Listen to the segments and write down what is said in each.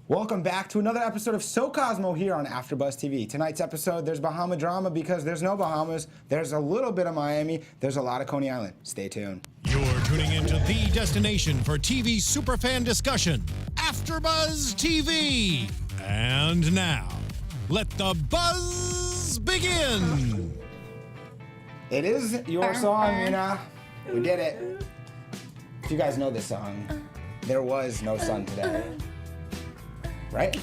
Welcome back to another episode of So Cosmo here on Afterbuzz TV. Tonight's episode, there's Bahamadrama because there's no Bahamas, there's a little bit of Miami, there's a lot of Coney Island. Stay tuned. You're tuning into the destination for TV superfan discussion, Afterbuzz TV. And now, let the buzz begin. It is your song, Mina. We did it. If you guys know this song, there was no sun today. Right?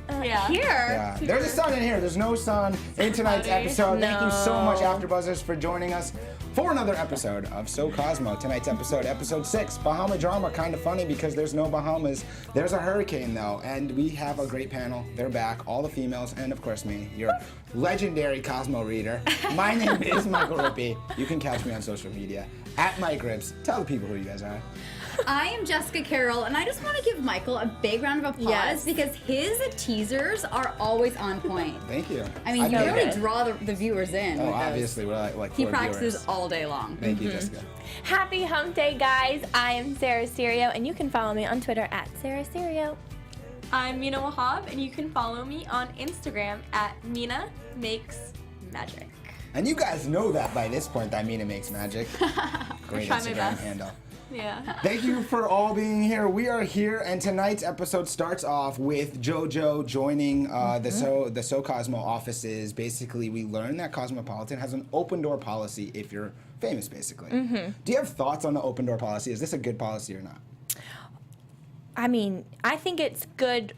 Here. Yeah. There's a sun in here. There's no sun in tonight's episode. Thank you so much, AfterBuzzers, for joining us for another episode of So Cosmo. Tonight's episode, episode 6, Bahamadrama. Kind of funny because there's no Bahamas. There's a hurricane, though, and we have a great panel. They're back, all the females, and of course me, your legendary Cosmo reader. My name is Michael Rippe. You can catch me on social media at Mike Rips. Tell the people who you guys are. I am Jessica Carroll, and I just want to give Michael a big round of applause because his teasers are always on point. Thank you. I mean, you really draw the viewers in. Oh, obviously, we're like he four practices viewers. all day long. Thank you, Jessica. Happy hump day, guys. I am Serio, and you can follow me on Twitter at Serio. I'm Mina Wahab, and you can follow me on Instagram at Mina Makes Magic. And you guys know that by this point that Mina Makes Magic. Great try my Instagram best. handle. Yeah. Thank you for all being here. We are here, and tonight's episode starts off with JoJo joining the So Cosmo offices. Basically, we learn that Cosmopolitan has an open door policy if you're famous, basically. Do you have thoughts on the open door policy? Is this a good policy or not? I mean, I think it's good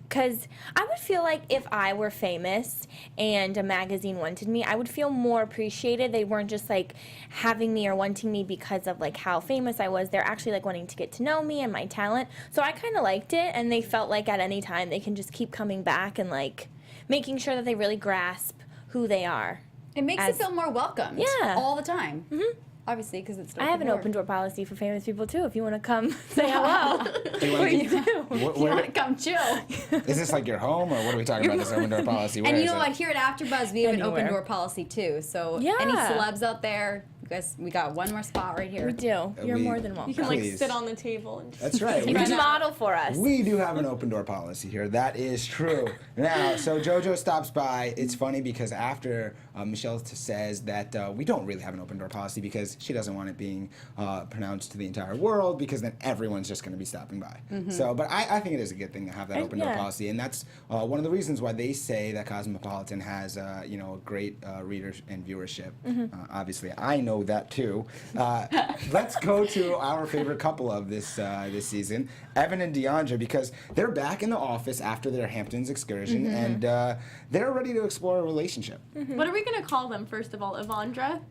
because I would feel like if I were famous and a magazine wanted me, I would feel more appreciated. They weren't just like having me or wanting me because of like how famous I was. They're actually like wanting to get to know me and my talent. So I kind of liked it, and they felt like at any time they can just keep coming back and like making sure that they really grasp who they are. It makes you feel more welcome. Yeah. All the time. Obviously, because it's. I have an open door policy for famous people too. If you want to come say hello, what do you do? You want to come chill. Is this like your home, or what are we talking about, this open door policy? Where And you is know it? what? Here at AfterBuzz, we have an open Anywhere. door policy too. So any Yeah. celebs out there, you guys, we got one more spot right here. We do. You're We- more than welcome. You can like Please. sit on the table and just That's right. You We can do- model for us. We do have an open door policy here. That is true. Now, so JoJo stops by. It's funny because after Michelle says that we don't really have an open door policy because she doesn't want it being pronounced to the entire world, because then everyone's just going to be stopping by. So, but I think it is a good thing to have that open door yeah. policy, and that's one of the reasons why they say that Cosmopolitan has a great reader and viewership. Obviously, I know that too. Let's go to our favorite couple of this season, Evan and Deandre, because they're back in the office after their Hamptons excursion, and they're ready to explore a relationship. What are we gonna call them first of all? Evandra?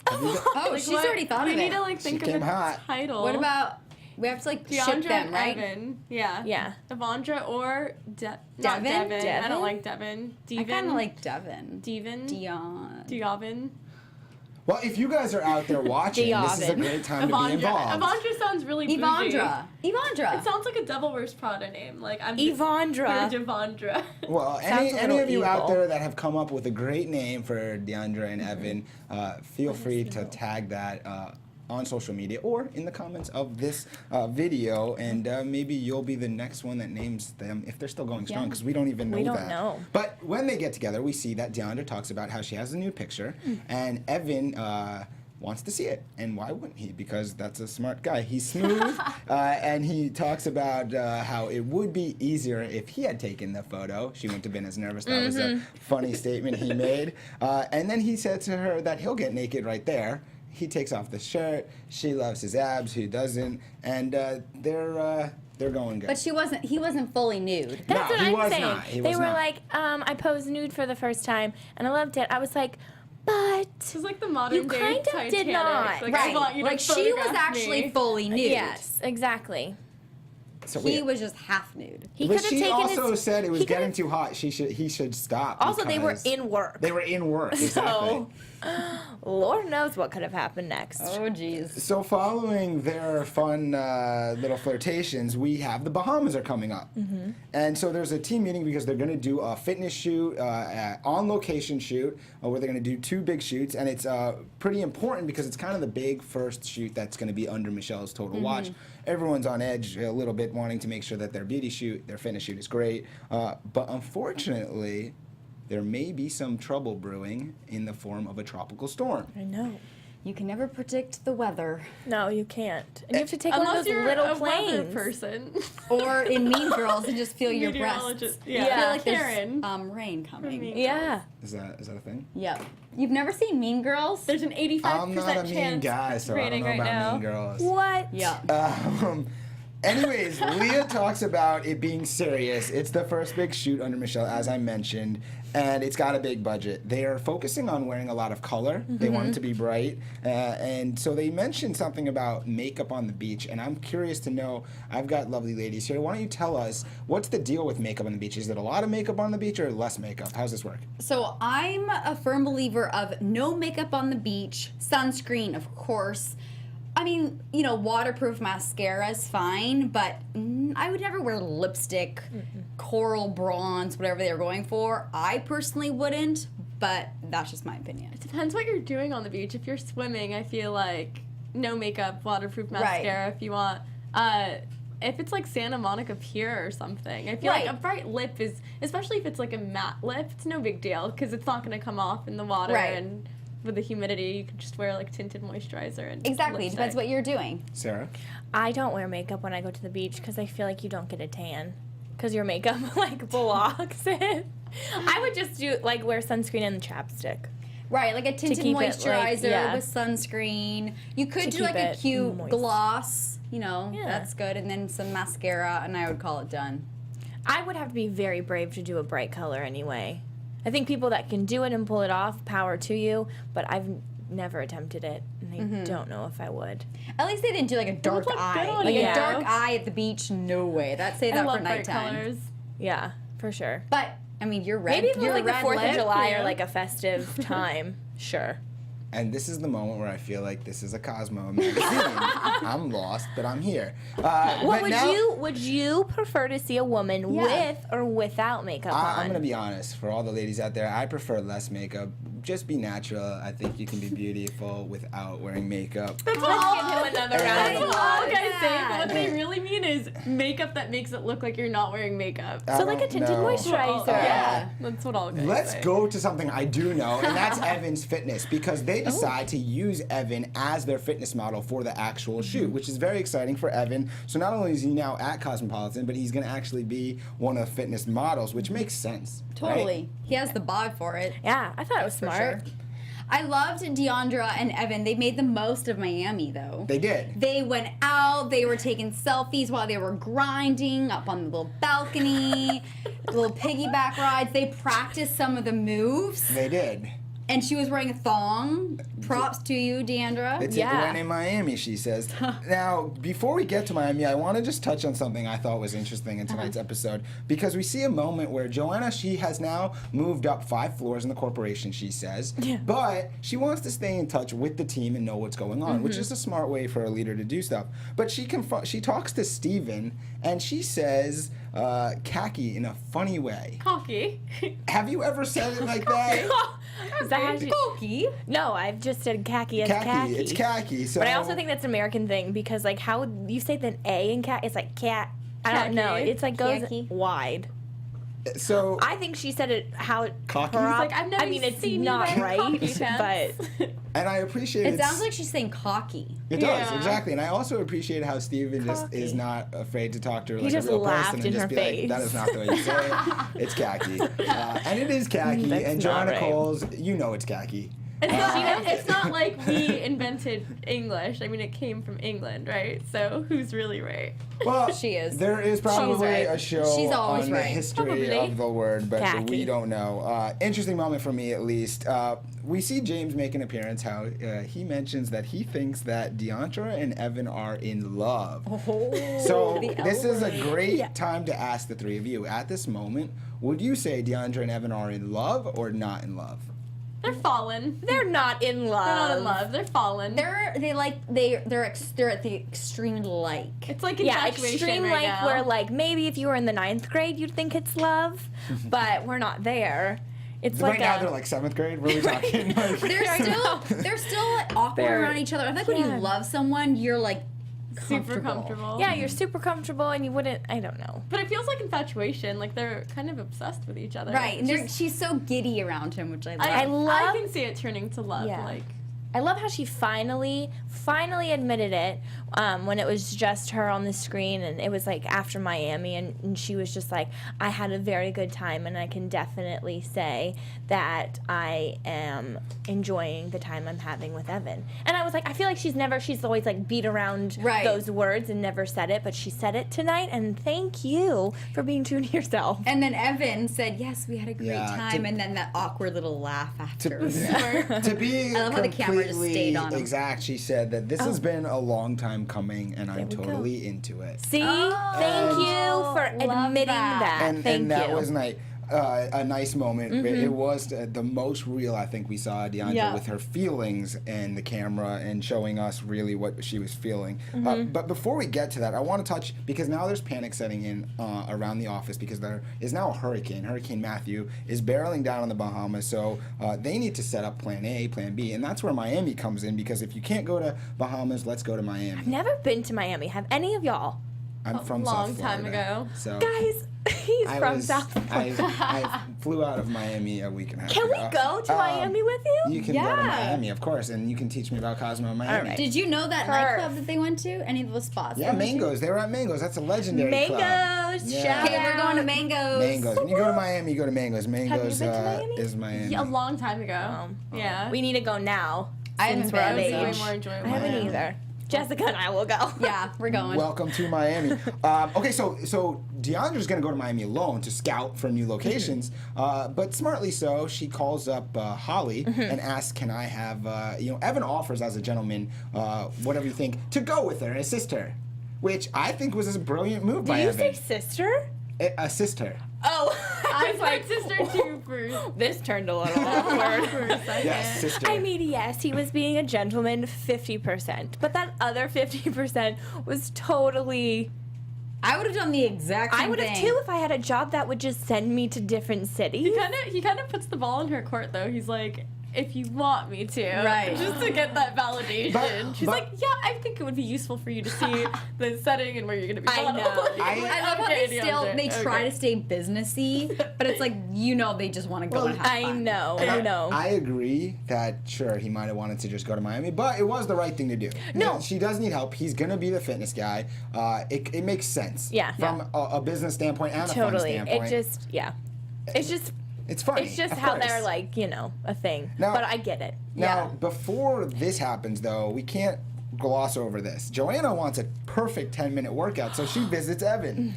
Oh, Like, she's what? already thought we of it. need to like think She of came a hot. title. What about, we have to like ship Deandra them, and right? Evan? Yeah. Yeah. Evandra or not Devin? Devin. I Devin? don't like Devin. I kind of like Devin. Devin. Dion. Well, if you guys are out there watching, this is a great time to be involved. Evandra sounds really bougie. Evandra. It sounds like a Devil Wears Prada name. Like I'm Evandra. You're Devandra. Well, Sounds a any little of you out evil. there that have come up with a great name for Deandre and Evan, feel free to tag that on social media or in the comments of this video, and maybe you'll be the next one that names them if they're still going strong, because we don't even know We that. don't know. But when they get together, we see that Deandre talks about how she has a new picture, and Evan wants to see it. And why wouldn't he? Because that's a smart guy. He's smooth, and he talks about how it would be easier if he had taken the photo. She wouldn't have been as nervous. That was a funny statement he made. And then he said to her that he'll get naked right there. He takes off the shirt. She loves his abs. He doesn't. And they're going good. But he wasn't fully nude. That's No, what he I'm was saying. not. He They was were not. like, I posed nude for the first time, and I loved it. I was like, but This is like the modern You day kind of Titanic. did not. Like, I want you to Like she was photograph actually me. fully nude. yes, exactly. So He wait. was just half nude. He But could have she taken also his. said it was he could've- getting too hot. He should stop. Also, they were because in work. They were in work. Exactly. So Lord knows what could have happened next. Oh, jeez. So following their fun little flirtations, we have the Bahamas are coming up. And so there's a team meeting because they're going to do a fitness shoot, on-location shoot, where they're going to do 2 big shoots. And it's pretty important because it's kind of the big first shoot that's going to be under Michelle's total watch. Everyone's on edge a little bit, wanting to make sure that their beauty shoot, their fitness shoot is great. But unfortunately, there may be some trouble brewing in the form of a tropical storm. I know. You can never predict the weather. No, you can't. And you have to take one of Unless those you're little a weather planes. person. Or in Mean Girls and just feel your breasts. Meteorologist. I Yeah, feel like Karen. there's rain coming. Mean Yeah. Is that a thing? Yep. You've never seen Mean Girls? There's an 85% I'm not a mean chance guy, it's so I don't raining know right about now. Mean Girls. What? Yeah. Anyways, Leah talks about it being serious. It's the first big shoot under Michelle, as I mentioned, and it's got a big budget. They are focusing on wearing a lot of color. They want it to be bright, and so they mentioned something about makeup on the beach, and I'm curious to know, I've got lovely ladies here. Why don't you tell us, what's the deal with makeup on the beach? Is it a lot of makeup on the beach or less makeup? How's this work? So I'm a firm believer of no makeup on the beach, sunscreen, of course. I mean, you know, waterproof mascara is fine, but I would never wear lipstick, coral bronze, whatever they're going for. I personally wouldn't, but that's just my opinion. It depends what you're doing on the beach. If you're swimming, I feel like no makeup, waterproof mascara if you want. If it's like Santa Monica Pier or something, I feel like a bright lip is, especially if it's like a matte lip, it's no big deal because it's not going to come off in the water and with the humidity, you could just wear like tinted moisturizer and Exactly. It lipstick. depends what you're doing. Sarah? I don't wear makeup when I go to the beach because I feel like you don't get a tan because your makeup like blocks it. I would just do like wear sunscreen and chapstick. Right, like a tinted keep it, like, moisturizer with sunscreen. You could do keep like a it cute moist. gloss, you know, Yeah. that's good. And then some mascara, and I would call it done. I would have to be very brave to do a bright color anyway. I think people that can do it and pull it off, power to you, but I've never attempted it, and I don't know if I would. At least they didn't do like a dark look good eye. on Like you. a dark eye at the beach, no way. That's say I that for love bright nighttime. colors. Yeah, for sure. But I mean, you're red. Maybe if it was you're like the red 4th lip. of July yeah. or like a festive time, sure. And this is the moment where I feel like this is a Cosmo magazine. I'm lost, but I'm here. What but would you prefer to see a woman with or without makeup on? I'm gonna be honest. For all the ladies out there, I prefer less makeup. Just be natural. I think you can be beautiful without wearing makeup. Let's give him another round. I That's what love all guys say, but what they that. really mean is makeup that makes it look like you're not wearing makeup. I So like a don't tinted know. moisturizer. Yeah, that's what all guys Let's say. go to something I do know, and that's Evan's fitness, because they decide to use Evan as their fitness model for the actual shoot, which is very exciting for Evan. So not only is he now at Cosmopolitan, but he's going to actually be one of the fitness models, which makes sense. Totally. Right? He has the bod for it. Yeah, I thought it was For smart. sure. I loved Deandre and Evan. They made the most of Miami, though. They did. They went out. They were taking selfies while they were grinding up on the little balcony, little piggyback rides. They practiced some of the moves. They did. And she was wearing a thong. Props to you, Deandre. It's Yeah. when in Miami, she says. Now, before we get to Miami, I want to just touch on something I thought was interesting in tonight's episode, because we see a moment where Joanna, she has now moved up 5 floors in the corporation, she says, but she wants to stay in touch with the team and know what's going on, which is a smart way for a leader to do stuff. But she talks to Steven, and she says khaki in a funny way. Cocky. Have you ever said it like that? Is that how you... Cookie. No, I've just said khaki as khaki. It's khaki. So But I also think that's an American thing because, like, how would you say the A in cat? It's like cat. I don't know. Khaki. It's like goes Khaki. wide. So I think she said it how it. Cocky? prop- Like, I've never I mean, it's seen you not wear right, cocky pants. but and I appreciate It sounds like she's saying cocky. It does, Yeah. exactly. And I also appreciate how Steven just Cocky. is not afraid to talk to her He like just a real laughed person in and just her be face. like, that is not the way you say it. It's khaki. And it is khaki. That's And not Joanna right. Coles, you know it's khaki. It's not like we invented English. I mean, it came from England, right? So who's really right? Well, She is. There is probably right. a show She's always on the right. history Probably. of the word, but Khaki. we don't know. Interesting moment for me, at least. We see James make an appearance, how he mentions that he thinks that Deandre and Evan are in love. So the this is a L word. great time to ask the three of you. At this moment, would you say Deandre and Evan are in love or not in love? They're fallen. They're not in love. They're not in love. They're fallen. They're at the extreme like. It's like Yeah, infatuation extreme right like now. where like maybe if you were in the 9th grade you'd think it's love, but we're not there. It's Right like now they're like 7th grade. What are we talking? Like, They're still like, awkward They're- around each other. I think when yeah. you love someone, you're like super comfortable. yeah, you're super comfortable and you wouldn't. I don't know. But it feels like infatuation. Like they're kind of obsessed with each other. Right, and Just- she's so giddy around him, which I love. I love- can see it turning to love. Yeah. Like I love how she finally admitted it when it was just her on the screen, and it was like after Miami, and she was just like, I had a very good time, and I can definitely say that I am enjoying the time I'm having with Evan. And I was like, I feel like she's always like beat around Right. those words and never said it, but she said it tonight, and thank you for being true to yourself. And then Evan said, "Yes, we had a great Yeah, time," and then that awkward little laugh after. to be I love how the camera just completely stayed on him. exact, she said that this has been a long time coming, and I'm we go. totally into it. See? Thank you for love admitting that. that. And Thank that you. was nice. A nice moment. It was the most real I think we saw Deandre Yeah. with her feelings and the camera and showing us really what she was feeling. But before we get to that, I want to touch, because now there's panic setting in around the office because there is now a hurricane. Hurricane Matthew is barreling down on the Bahamas, so they need to set up plan A, plan B, and that's where Miami comes in, because if you can't go to Bahamas, let's go to Miami. Never been to Miami. Have any of y'all? I'm from long South time Florida, ago. So Guys, he's from South Florida. I flew out of Miami a week and a half Can ago. we go to Miami with you? You can go to Yeah. Miami, of course, and you can teach me about Cosmo in Miami. right. Did you know that nightclub that they went to? Any of those spots? Yeah, they went to? Mangoes. They were at Mangoes. That's a legendary club. Mangoes, Yeah. shout Okay, we're going to out. Mangoes. Mangoes. When you go to Miami, you go to Mangoes. Mangoes been to Miami? is Miami. a long time ago. Yeah. We need to go now. I haven't since we're of been, It was age. way more enjoyable. I haven't Miami. either. Jessica and I will go. Yeah, we're going. Welcome to Miami. Okay, so Deandre's going to go to Miami alone to scout for new locations, but smartly so, she calls up Holly and asks, "Can I have?" Evan offers as a gentleman, whatever you think, to go with her and assist her, which I think was a brilliant move by Did you Evan. say sister? Assist her. Oh, I was like sister too first. this turned a little awkward. For a second. Yes, sister. I mean, yes, he was being a gentleman 50%, but that other 50% was totally. I would have done the exact same I would have thing. too if I had a job that would just send me to different cities. He kind of puts the ball in her court though. He's like, if you want me to, Right. just to get that validation. She's but- like, yeah, I think it would be useful for you to see the setting and where you're gonna be. I modeled." know. I love how Okay, they try okay. to stay businessy, but it's like they just want to go and have I fun. know. And I know. I agree that sure he might have wanted to just go to Miami, but it was the right thing to do. No. Yeah, she does need help. He's gonna be the fitness guy. It makes sense. Yeah. From a business standpoint and a fun Totally. standpoint. It's just it's funny. it's just of how course. they're like, a thing. Now- But I get it. Now, before this happens, though, we can't gloss over this. Joanna wants a perfect 10-minute workout, so she visits Evan.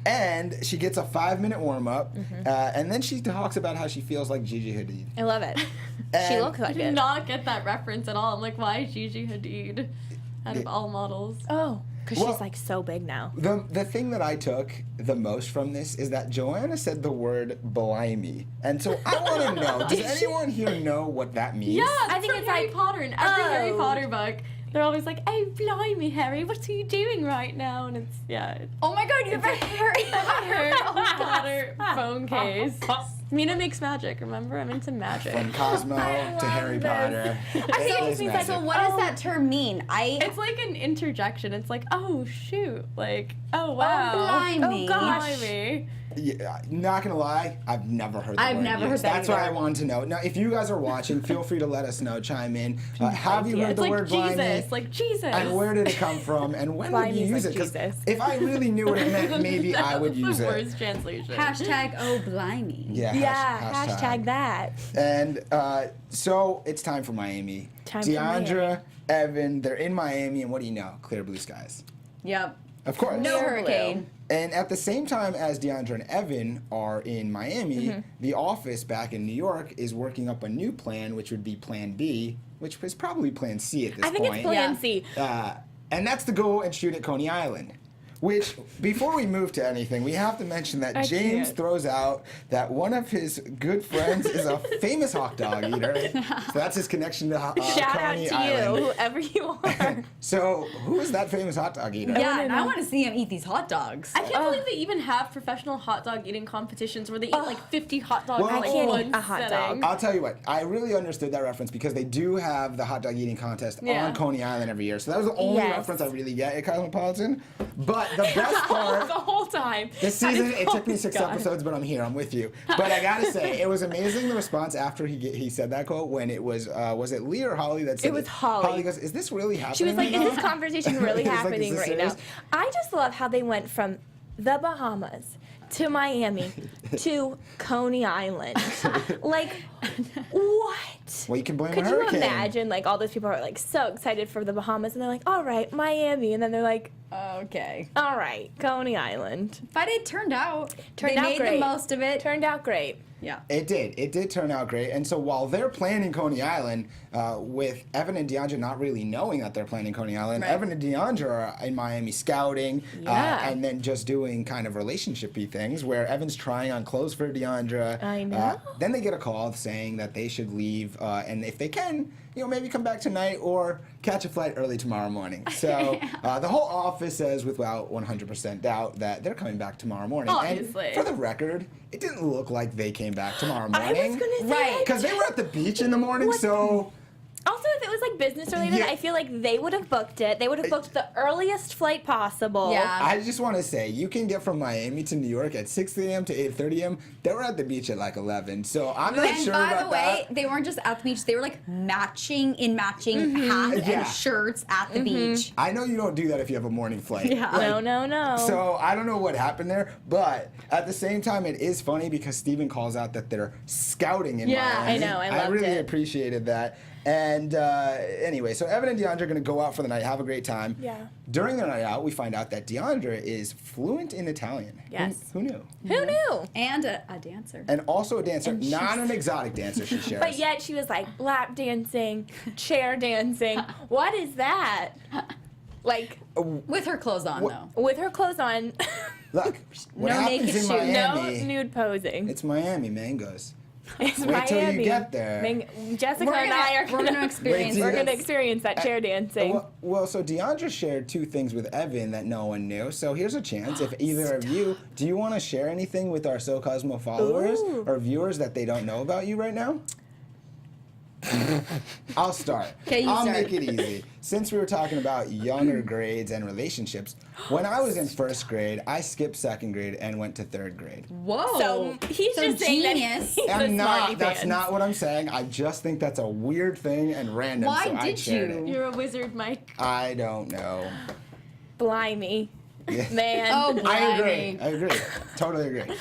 And she gets a 5-minute warm-up, and then she talks about how she feels like Gigi Hadid. I love it. She And- looks I like did it. not get that reference at all. I'm like, why Gigi Hadid out of all models? Oh, because Well- she's like so big now. The thing that I took the most from this is that Joanna said the word blimey. And so I want to know, does anyone here know what that means? Yeah, I I think think it's Harry like, Potter. In every Harry oh. Potter book, they're always like, "Hey, blimey, Harry, what are you doing right now?" And it's Oh my god, you have a Harry Harry Potter phone case. Mina makes magic. Remember, I'm into magic. From Cosmo to Harry Potter. I think it just means like, So what does that term mean? It's like an interjection. It's like, oh shoot, like, oh wow, blimey. oh gosh, blimey. Yeah, not gonna lie, I've never heard that I've word never used. heard that That's what I either. wanted to know. Now, if you guys are watching, feel free to let us know, chime in. Have you heard It's the like word Jesus, blimey? like Jesus. And where did it come from? And when would you Blimey's use like it? 'Cause Jesus. if I really knew what it meant, maybe I would use the it. worst translation. Hashtag oh blimey. Yeah, Yeah, hashtag that. And so it's time for Miami. Time for Deandre, Miami. Evan, they're in Miami, and what do you know? Clear blue skies. Yep. Of course. No hurricane. And at the same time as Deandre and Evan are in Miami, the office back in New York is working up a new plan, which would be Plan B, which was probably Plan C at this I think point. it's Plan Yeah. C. And that's to go and shoot at Coney Island. Which, before we move to anything, we have to mention that James throws out that one of his good friends is a famous hot dog eater. So that's his connection to Shout out Coney to Island. you, whoever you are. So, who is that famous hot dog eater? Yeah, and I want to see him eat these hot dogs. I can't believe they even have professional hot dog eating competitions where they eat like 50 hot dogs Well, in like I can't one eat a hot setting. dog. I'll tell you what, I really understood that reference because they do have the hot dog eating contest Yeah. on Coney Island every year. So that was the only Yes. reference I really get at Cosmopolitan. But the best part, The whole time. this season, it took me 6 episodes, but I'm here, I'm with you. But I gotta say, it was amazing the response after he said that quote when it was it Lee or Holly that said It was Holly. Holly goes, is this really happening? She was like, right is now?" this conversation really It was like, happening "Is this right now? serious?" I just love how they went from the Bahamas to Miami to Coney Island. Like, what? Well, you can blame Could a you hurricane. imagine, like, all those people are, like, so excited for the Bahamas, and they're like, all right, Miami, and then they're like, Okay. all right, Coney Island. But it turned out. Turned they out made great. the most of it. Turned out great. Yeah. It did turn out great. And so while they're planning Coney Island, with Evan and Deandre not really knowing that they're planning Coney Island, Right. Evan and Deandre are in Miami scouting, Yeah. and then just doing kind of relationship-y things where Evan's trying on clothes for Deandre. I know. Then they get a call saying that they should leave, and if they can, maybe come back tonight or catch a flight early tomorrow morning. So the whole office says without 100% doubt that they're coming back tomorrow morning. Obviously. And for the record, it didn't look like they came back tomorrow I morning. was going to say, Right. Because they were at the beach in the morning, so also, if it was, like, business related, Yeah. I feel like they would have booked it. They would have booked the earliest flight possible. Yeah. I just want to say, you can get from Miami to New York at 6 a.m. to 8:30 a.m. They were at the beach at like 11, so I'm not And sure by about the way, that. they weren't just at the beach. They were like matching hats Yeah. and shirts at the beach. I know you don't do that if you have a morning flight. Yeah. Like, No. So I don't know what happened there, but at the same time, it is funny because Steven calls out that they're scouting in Yeah, Miami. I know, I loved really it. appreciated that. And anyway, so Evan and Deandre are going to go out for the night, have a great time. Yeah. During their night out, we find out that Deandre is fluent in Italian. Yes. Who knew? Who knew? And a dancer. And also a dancer, not an exotic dancer, she shares. But yet she was like lap dancing, chair dancing. What is that? Like, With her clothes on, What- though. with her clothes on, Look, what No happens naked in shoes. no Miami, nude posing. it's Miami, mangoes. It's Wait Miami. till you get there. Jessica We're and I are gonna gonna experience Wait till we're you gonna get- experience that chair dancing. Well, so Deandre shared 2 things with Evan that no one knew. So here's a chance. If either of you, do you want to share anything with our So Cosmo followers Ooh. or viewers that they don't know about you right now? I'll start. 'Kay, you I'll start. make it easy. Since we were talking about younger grades and relationships, when I was in 1st grade, I skipped 2nd grade and went to 3rd grade. Whoa. So he's So just saying that genius. he's a I'm not. smarty That's pants. not what I'm saying. I just think that's a weird thing and random. Why so I did shared you? It. You're a wizard, Mike. I don't know. Blimey, Yeah. man. Oh, I blimey. agree. Totally agree.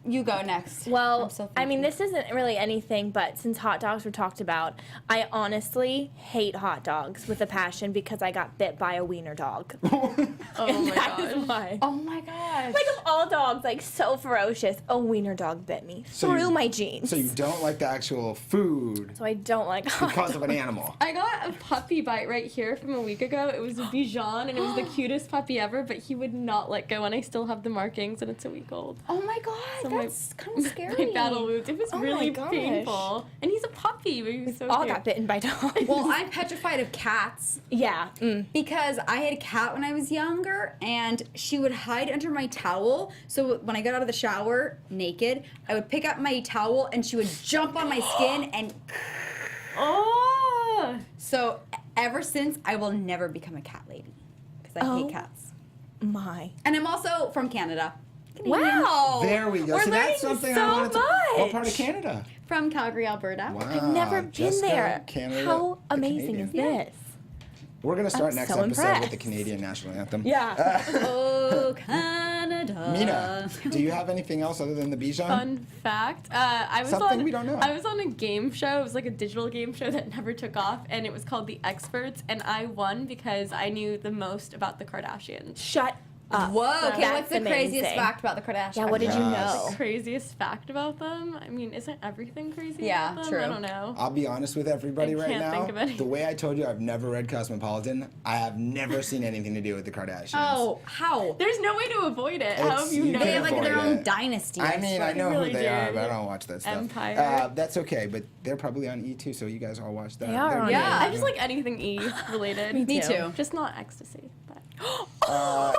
You go next. Well, I'm so I mean, thinking. this isn't really anything, but since hot dogs were talked about, I honestly hate hot dogs with a passion because I got bit by a wiener dog. Oh my That is god. why. Oh my gosh. Like, of all dogs, like, so ferocious, a wiener dog bit me So through you- my jeans. So you don't like the actual food So I don't like hot because of an animal. I got a puppy bite right here from a week ago. It was a Bichon, and it was the cutest puppy ever, but he would not let go, and I still have the markings, and it's a week old. Oh my god. So my- That's kind of scary. My battle wounds. It was Oh my really gosh. painful. And he's a puppy, but he was so all cute. got bitten by dogs. Well, I'm petrified of cats yeah. because I had a cat when I was younger and she would hide under my towel. So when I got out of the shower naked, I would pick up my towel and she would jump on my skin. And Oh! so ever since, I will never become a cat lady because I Oh. hate cats. My. And I'm also from Canada. Canadian. Wow. There we go. We're See, learning that's something so I wanted to. What much. part of Canada? From Calgary, Alberta. Wow. I've never been Jessica, there. Canada, How the amazing Canadian. is this? We're gonna start I'm next so episode with the impressed. Canadian national anthem. Yeah. Oh, Canada. Mina, do you have anything else other than the Bichon? Fun fact. I was Something on, we don't know. I was on a game show. It was like a digital game show that never took off, and it was called The Experts, and I won because I knew the most about the Kardashians. Shut up. Whoa, okay, That's what's the craziest amazing. fact about the Kardashians? Yeah, what did you Yes. know? Craziest fact about them? I mean, isn't everything crazy Yeah, about them? true. I don't know. I'll be honest with everybody I right can't now. think of any. The way I told you, I've never read Cosmopolitan. I have never seen anything to do with the Kardashians. Oh, how? There's no way to avoid it. How It's- have you you known? They have like their avoid own it. dynasty. I mean, I know really who they are, did. but I don't watch that stuff. Empire. That's okay, but they're probably on E2, so you guys all watch that. They are They're on good. Yeah. I just like anything E related. Me too. Just not ecstasy. But. Whoa!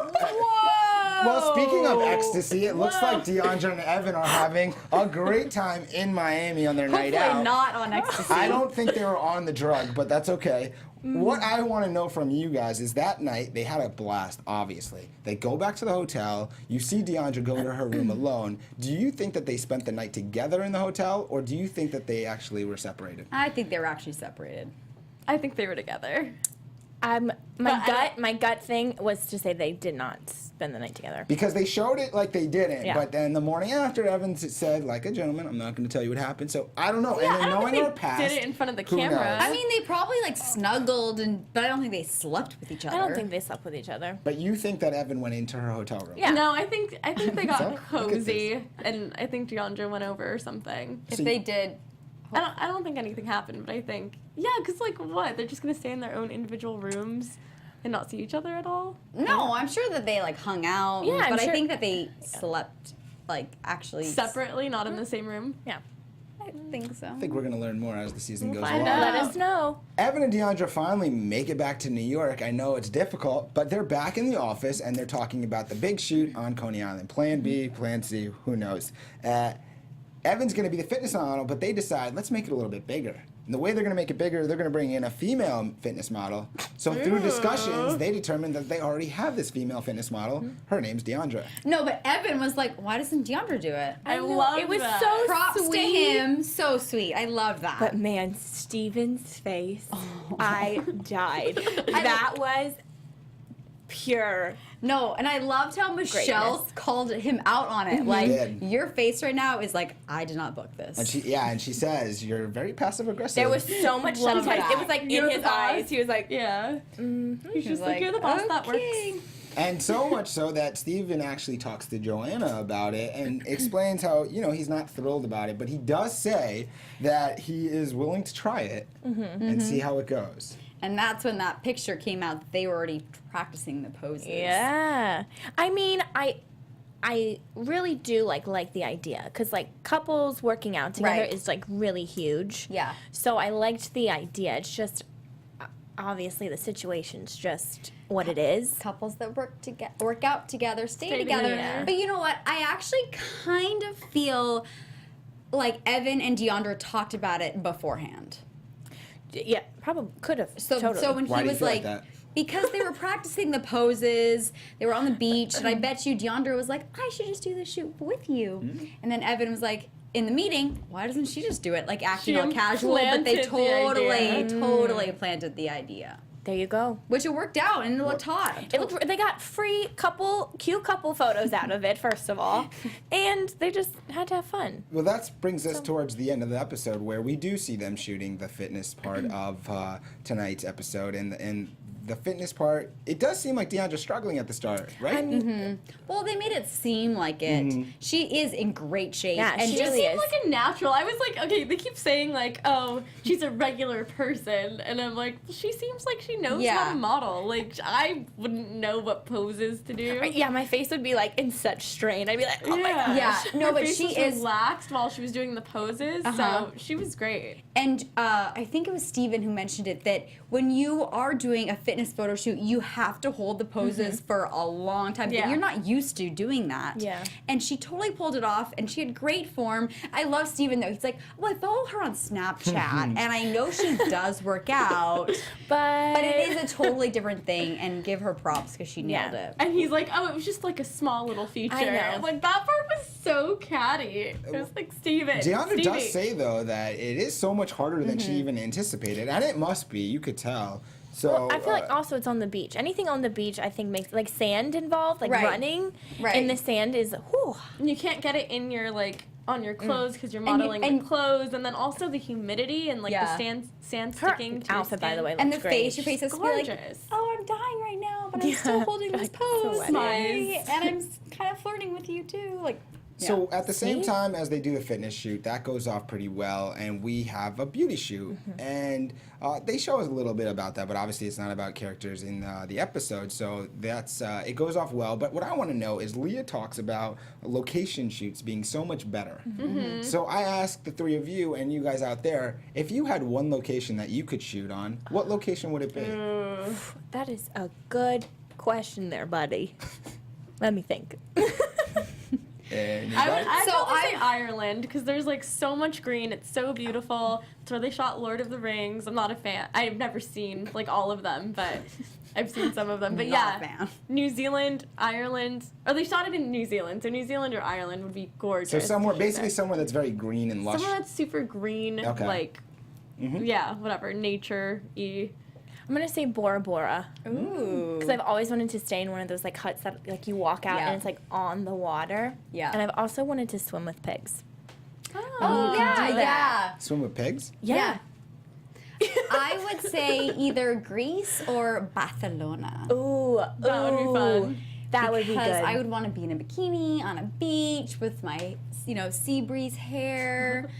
Well, speaking of ecstasy, it looks like Deandre and Evan are having a great time in Miami on their night Hopefully out. not on ecstasy. I don't think they were on the drug, but that's okay. What I want to know from you guys is that night they had a blast, obviously. They go back to the hotel. You see Deandre go to her room alone. Do you think that they spent the night together in the hotel, or do you think that they actually were separated? I think they were actually separated. I think they were together. My gut thing was to say they did not spend the night together. Because they showed it like they didn't, Yeah. but then the morning after, Evans said, like a gentleman, I'm not going to tell you what happened. So I don't know. Yeah, and then I don't knowing think our they past, did it in front of the who camera. knows? I mean, they probably like snuggled, but I don't think they slept with each other. I don't think they slept with each other. But you think that Evan went into her hotel room? Yeah. No, I think they got So, look at cozy, and I think Deandre went over or something. If So they did, I don't think anything happened, but I think because like what? They're just gonna stay in their own individual rooms and not see each other at all. no, I'm sure that they like hung out. Yeah, I'm but I sure- think that they slept like actually Separately, not in the same room. Yeah. I think so. I think we're going to learn more as the season goes find along. out. Let us know. Evan and Deandre finally make it back to New York. I know it's difficult, but they're back in the office and they're talking about the big shoot on Coney Island. Plan B, Plan C, who knows. Evan's going to be the fitness model, but they decide, let's make it a little bit bigger. And the way they're going to make it bigger, they're going to bring in a female fitness model. So through discussions, they determined that they already have this female fitness model. Her name's Deandre. No, but Evan was like, why doesn't Deandre do it? I know, love it was that. so Props sweet. to him. So sweet. I love that. But man, Steven's face, I died. That was pure. no, and I loved how Michelle Greatness. called him out on it. Like, did. your face right now is like, I did not book this. And she says, you're very passive aggressive. There was so much Love subtext. that. It was like You're in the his boss. eyes. He was like, Yeah. He's just like, like, you're the boss. That works. okay. And so much so that Steven actually talks to Joanna about it and explains how, he's not thrilled about it, but he does say that he is willing to try it and see how it goes. And that's when that picture came out. They were already practicing the poses. yeah. I mean, I really do like the idea because like couples working out together Right. is like really huge. Yeah. So I liked the idea. It's just obviously the situation's just what it is. Couples that work out together, stay together. together. But you know what? I actually kind of feel like Evan and Deandre talked about it beforehand. Yeah, probably could have. So totally. so when Why he do you was feel like like, that? because they were practicing the poses, they were on the beach, and I bet you Deandre was like, I should just do the shoot with you. And then Evan was like, in the meeting, why doesn't she just do it? Like acting She all casual, but they implanted the idea. totally planted the idea. There you go. Which it worked out and it looked hot. It looked, they got free cute couple photos out of it, first of all, and they just had to have fun. Well, that brings us towards the end of the episode where we do see them shooting the fitness part of tonight's episode. And the fitness part, it does seem like Deandre's struggling at the start, right? I mean, Well, they made it seem like it. She is in great shape. Yeah, and she just really Seemed is. like a natural. I was like, okay, they keep saying like, oh, she's a regular person, and I'm like, she seems like she knows Yeah. how to model. Like, I wouldn't know what poses to do. yeah, my face would be like in such strain. I'd be like, oh my gosh. Yeah, no, Her but face she was is- relaxed while she was doing the poses, Uh-huh. so she was great. And I think it was Steven who mentioned it, that when you are doing a fitness photo shoot, you have to hold the poses for a long time. Yeah. You're not used to doing that. Yeah. And she totally pulled it off, and she had great form. I love Steven, though. He's like, well, I follow her on Snapchat, and I know she does work out, But but it is a totally different thing, and give her props because she nailed Yeah. it. And he's like, oh, it was just like a small little feature. I know. Like, that part was so catty. It was like, Steven. Deandre Stevie. does say, though, that it is so much harder than she even anticipated. And it must be, you could tell. So well, I feel like also it's on the beach. Anything on the beach, I think makes like sand involved, like Right. running Right. in the sand is. Whew. And you can't get it in your, like, on your clothes because you're modeling your clothes, and then also the humidity and like the sand sticking to outfit, your by the way, And looks the great. face, your face has to be like, Gorgeous. oh, I'm dying right now, but I'm still holding this pose. sweaty. Nice. And I'm kind of flirting with you too. Like, So at the same time as they do the fitness shoot, that goes off pretty well, and we have a beauty shoot, and they show us a little bit about that, but obviously it's not about characters in the episode, so that's it goes off well. But what I want to know is Leah talks about location shoots being so much better. So I asked the three of you and you guys out there, if you had one location that you could shoot on, what location would it be? That is a good question there, buddy. Let me think. I'd say Ireland because there's like so much green. It's so beautiful. It's where they shot Lord of the Rings. I'm not a fan. I've never seen like all of them, but I've seen some of them. But Not a fan. New Zealand, Ireland, or they shot it in New Zealand. So New Zealand or Ireland would be gorgeous. So somewhere, basically somewhere that's very green and lush. somewhere that's super green, Okay. like whatever, nature-y. I'm gonna say Bora Bora. ooh. Because I've always wanted to stay in one of those like huts that like you walk out Yeah. and it's like on the water. Yeah. And I've also wanted to swim with pigs. Oh, yeah, do that. Swim with pigs? Yeah. I would say either Greece or Barcelona. Ooh, That would be fun. That would be good. Because I would want to be in a bikini on a beach with my, sea breeze hair,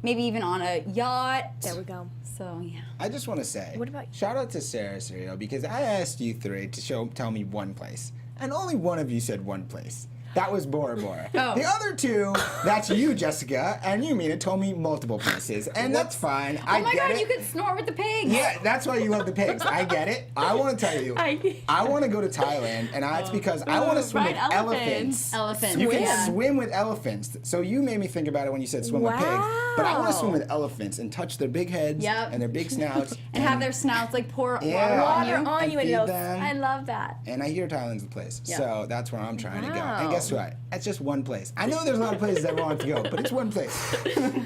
maybe even on a yacht. There we go. So, yeah. I just want to say, What about- shout out to Sarah Serio, because I asked you three to tell me one place, and only one of you said one place. That was Bora Bora. Oh. The other two, that's you, Jessica, and you, Mina, told me multiple places, and that's fine. I Oh my get god, it. you could snort with the pigs. Yeah, that's why you love the pigs. I get it. I want to tell you, I want to go to Thailand, and it's because I want to swim Right, with elephants. Elephants. You can Yeah. swim with elephants. So you made me think about it when you said swim with pigs. But I want to swim with elephants and touch their big heads Yep. and their big snouts. And have their snouts like pour Yeah. water on you. on And you and feed it'll- them. I love that. And I hear Thailand's the place. Yeah. So that's where I'm trying to go. And Wow. guess what? That's just one place. I know there's a lot of places everyone wants to go, but it's one place.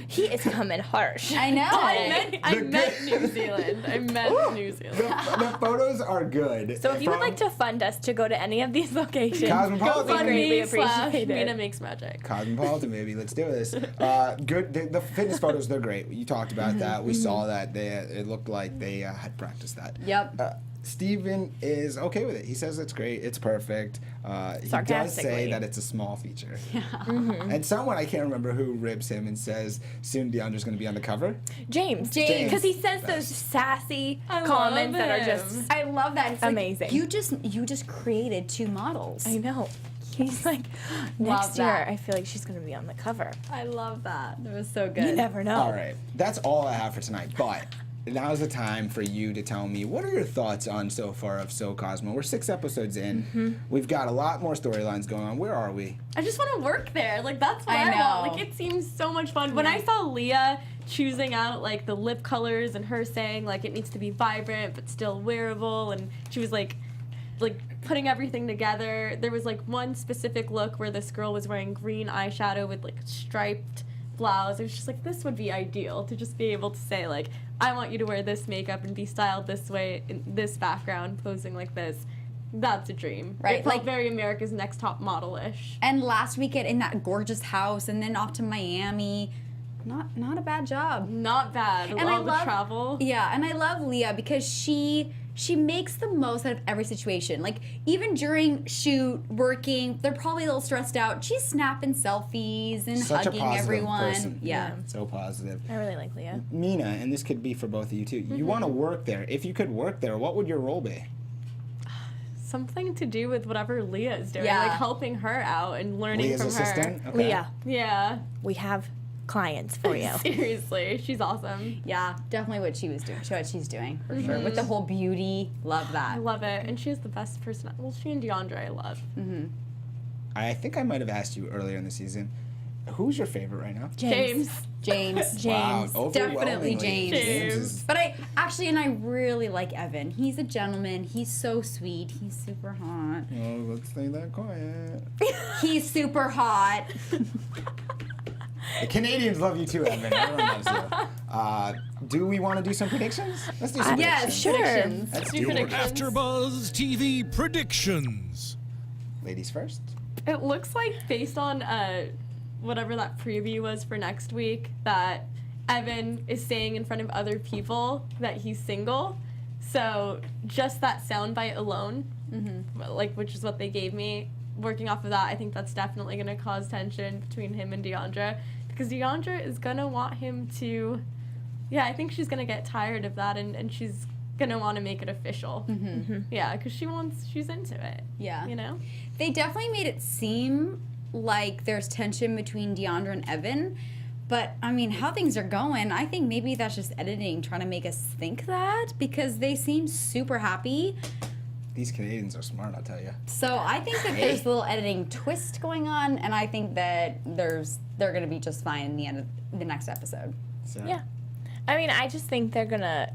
He is coming harsh. I know. I meant New Zealand. I meant New Zealand. The photos are good. So if you would like to fund us to go to any of these locations, Cosmopolitan. we greatly / appreciate Mina it. makes magic. Cosmopolitan, maybe. Let's do this. Good. The fitness photos, they're great. You talked about that. We saw that. It looked like they had practiced that. Yep. Steven is okay with it. He says it's great. It's perfect. He does say Sarcastically. that it's a small feature. And someone, I can't remember who, ribs him and says, soon Deandre's going to be on the cover. James. James. Because he says those sassy I comments love that are him. just, I love that. It's like, Amazing. you just created two models. I know. He's like, Love next year, that. I feel like she's going to be on the cover. I love that. That was so good. You never know. All right. That's all I have for tonight. But now's the time for you to tell me, what are your thoughts on so far of So Cosmo? We're 6 episodes in. We've got a lot more storylines going on. Where are we? I just want to work there. Like, that's what I I know. want. Like, it seems so much fun. When I saw Leah choosing out, like, the lip colors and her saying, like, it needs to be vibrant but still wearable, and she was, like putting everything together. There was, like, one specific look where this girl was wearing green eyeshadow with, like, striped blouse. It was just, like, this would be ideal to just be able to say, like, I want you to wear this makeup and be styled this way, in this background, posing like this. That's a dream. Right, It felt like- very America's Next Top Model-ish. And last weekend in that gorgeous house, and then off to Miami. Not a bad job. Not bad. And all I the love travel. Yeah, and I love Leah because she makes the most out of every situation. Like, even during shoot, working, they're probably a little stressed out. She's snapping selfies and Such a hugging positive everyone. person. Yeah. So positive. I really like Leah. Mina, and this could be for both of you too. You want to work there. If you could work there, what would your role be? Something to do with whatever Leah is doing. Yeah. Like helping her out and learning Leah's from assistant? her. Okay. Leah, Yeah. we have clients for you. Seriously. She's awesome. Yeah, definitely what she was doing. What she's doing, for sure. With the whole beauty. Love I that. love it. And she has the best person. Well, she and Deandre I love. I think I might have asked you earlier in the season, who's your favorite right now? James. James. Wow, Definitely overwhelmingly, James. is- But I really like Evan. He's a gentleman. He's so sweet. He's super hot. Oh, let's stay that quiet. He's super hot. The Canadians love you too, Evan. Everyone loves you. Do we want to do some predictions? Let's do some Yes, predictions. sure. Let's Let's do do it. predictions. Afterbuzz TV Predictions. Ladies first. It looks like based on whatever that preview was for next week, that Evan is saying in front of other people that he's single. So just that soundbite alone, like, which is what they gave me, working off of that, I think that's definitely going to cause tension between him and Deandre, because Deandre is going to want him to, I think she's going to get tired of that, and she's going to want to make it official. Yeah, because she's into it. Yeah. You know? They definitely made it seem like there's tension between Deandre and Evan, but I mean, how things are going, I think maybe that's just editing trying to make us think that, because they seem super happy. These Canadians are smart, I'll tell you. So I think that there's a little editing twist going on, and I think that they're going to be just fine in the end of the next episode. So. Yeah. I mean, I just think they're going to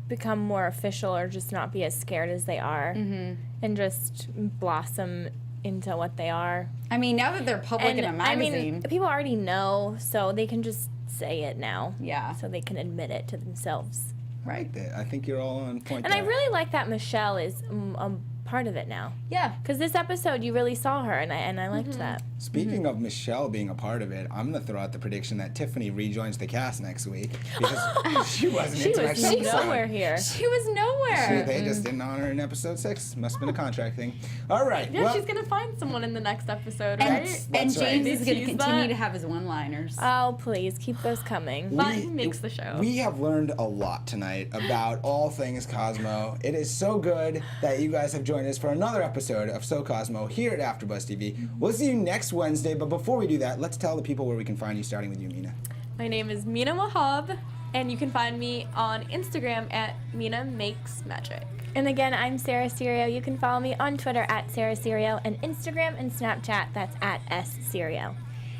become more official, or just not be as scared as they are, and just blossom into what they are. I mean, now that they're public in a magazine. I mean, people already know, so they can just say it now. Yeah. So they can admit it to themselves. Right. I think you're all on point. And there. I really like that Michelle is a part of it now. Yeah. Because this episode, you really saw her, and I liked that. Speaking of Michelle being a part of it, I'm going to throw out the prediction that Tiffany rejoins the cast next week, because she wasn't She into was next episode. nowhere here. She was nowhere. They just didn't honor her in episode 6. Must have been a contract thing. All right. Yeah, well, she's going to find someone in the next episode, And, right? and That's right. James is going to Tease continue that. to have his one-liners. Oh, please, keep those coming. But he makes the show. We have learned a lot tonight about all things Cosmo. It is so good that you guys have joined us for another episode of So Cosmo here at Afterbuzz TV. We'll see you next Wednesday, but before we do that, let's tell the people where we can find you, starting with you, Mina. My name is Mina Wahab, and you can find me on Instagram at Mina Makes Magic. And again, I'm Sarah Serio. You can follow me on Twitter at Sarah Serio, and Instagram and Snapchat, that's at @SSerio.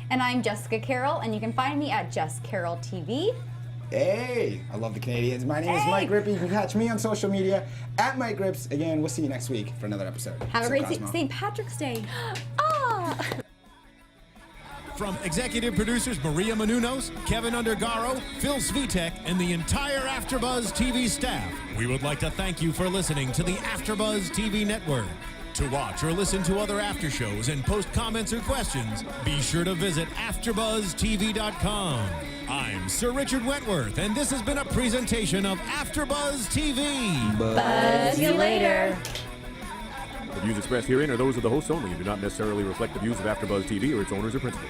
And I'm Jessica Carroll, and you can find me at Jess Carroll TV. Hey, I love the Canadians. My name is Mike Rippe. You can catch me on social media at Mike Rips. Again, we'll see you next week for another episode. Have a So great Cosmo. St. Patrick's Day. From executive producers Maria Menounos, Kevin Undergaro, Phil Svitek, and the entire Afterbuzz TV staff, we would like to thank you for listening to the Afterbuzz TV network. To watch or listen to other after shows and post comments or questions, be sure to visit AfterBuzzTV.com. I'm Sir Richard Wentworth, and this has been a presentation of Afterbuzz TV. Buzz you later. The views expressed herein are those of the hosts only and do not necessarily reflect the views of AfterBuzz TV or its owners or principals.